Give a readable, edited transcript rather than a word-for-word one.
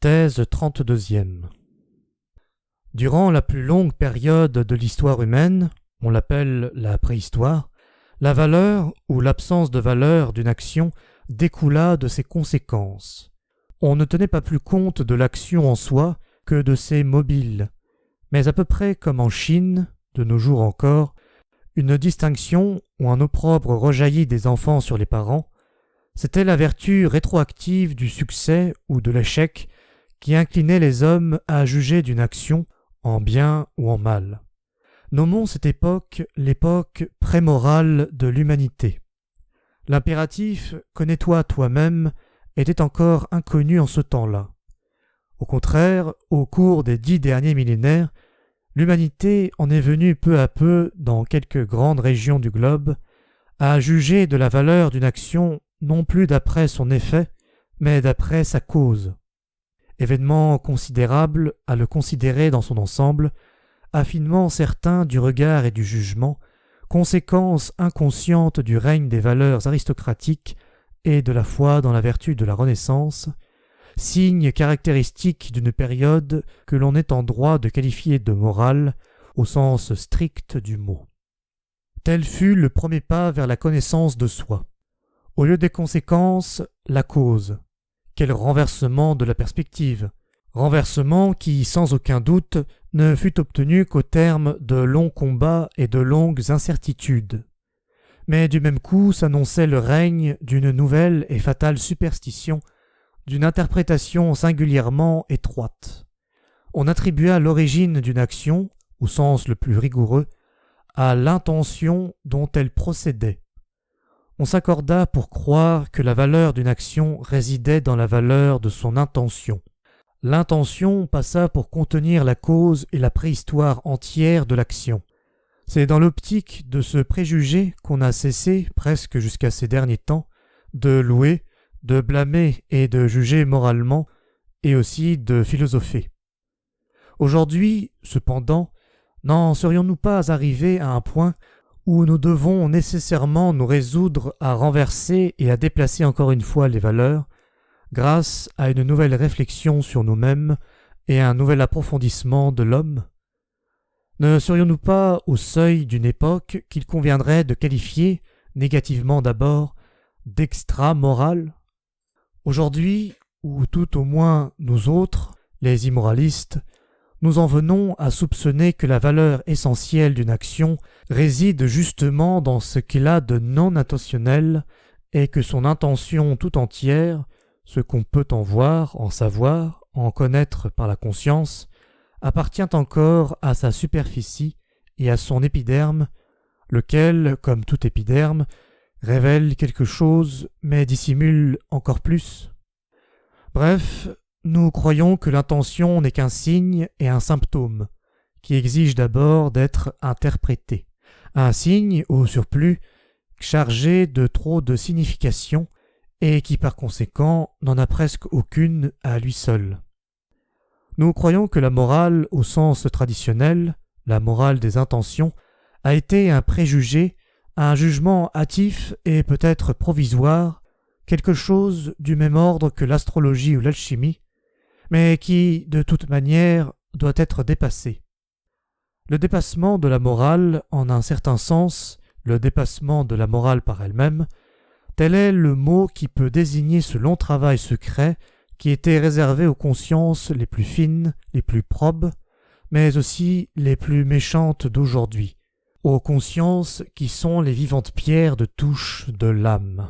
Thèse 32. Durant la plus longue période de l'histoire humaine, on l'appelle la préhistoire, la valeur ou l'absence de valeur d'une action découla de ses conséquences. On ne tenait pas plus compte de l'action en soi que de ses mobiles, mais à peu près comme en Chine, de nos jours encore, une distinction ou un opprobre rejaillit des enfants sur les parents, c'était la vertu rétroactive du succès ou de l'échec qui inclinait les hommes à juger d'une action en bien ou en mal. Nommons cette époque l'époque prémorale de l'humanité. L'impératif « connais-toi toi-même » était encore inconnu en ce temps-là. Au contraire, au cours des 10 derniers millénaires, l'humanité en est venue peu à peu, dans quelques grandes régions du globe, à juger de la valeur d'une action non plus d'après son effet, mais d'après sa cause. Événement considérable à le considérer dans son ensemble, affinement certain du regard et du jugement, conséquence inconsciente du règne des valeurs aristocratiques et de la foi dans la vertu de la Renaissance, signe caractéristique d'une période que l'on est en droit de qualifier de morale au sens strict du mot. Tel fut le premier pas vers la connaissance de soi. Au lieu des conséquences, la cause. Quel renversement de la perspective! Renversement qui, sans aucun doute, ne fut obtenu qu'au terme de longs combats et de longues incertitudes. Mais du même coup s'annonçait le règne d'une nouvelle et fatale superstition, d'une interprétation singulièrement étroite. On attribua l'origine d'une action, au sens le plus rigoureux, à l'intention dont elle procédait. On s'accorda pour croire que la valeur d'une action résidait dans la valeur de son intention. L'intention passa pour contenir la cause et la préhistoire entière de l'action. C'est dans l'optique de ce préjugé qu'on a cessé, presque jusqu'à ces derniers temps, de louer, de blâmer et de juger moralement, et aussi de philosopher. Aujourd'hui, cependant, n'en serions-nous pas arrivés à un point où nous devons nécessairement nous résoudre à renverser et à déplacer encore une fois les valeurs, grâce à une nouvelle réflexion sur nous-mêmes et à un nouvel approfondissement de l'homme? Ne serions-nous pas au seuil d'une époque qu'il conviendrait de qualifier, négativement d'abord, d'extra-morale? Aujourd'hui, ou tout au moins nous autres, les immoralistes, nous en venons à soupçonner que la valeur essentielle d'une action réside justement dans ce qu'elle a de non intentionnel et que son intention tout entière, ce qu'on peut en voir, en savoir, en connaître par la conscience, appartient encore à sa superficie et à son épiderme, lequel, comme tout épiderme, révèle quelque chose mais dissimule encore plus. Bref, nous croyons que l'intention n'est qu'un signe et un symptôme, qui exige d'abord d'être interprété. Un signe, au surplus, chargé de trop de signification et qui par conséquent n'en a presque aucune à lui seul. Nous croyons que la morale, au sens traditionnel, la morale des intentions, a été un préjugé, un jugement hâtif et peut-être provisoire, quelque chose du même ordre que l'astrologie ou l'alchimie, mais qui, de toute manière, doit être dépassé. Le dépassement de la morale, en un certain sens, le dépassement de la morale par elle-même, tel est le mot qui peut désigner ce long travail secret qui était réservé aux consciences les plus fines, les plus probes, mais aussi les plus méchantes d'aujourd'hui, aux consciences qui sont les vivantes pierres de touche de l'âme.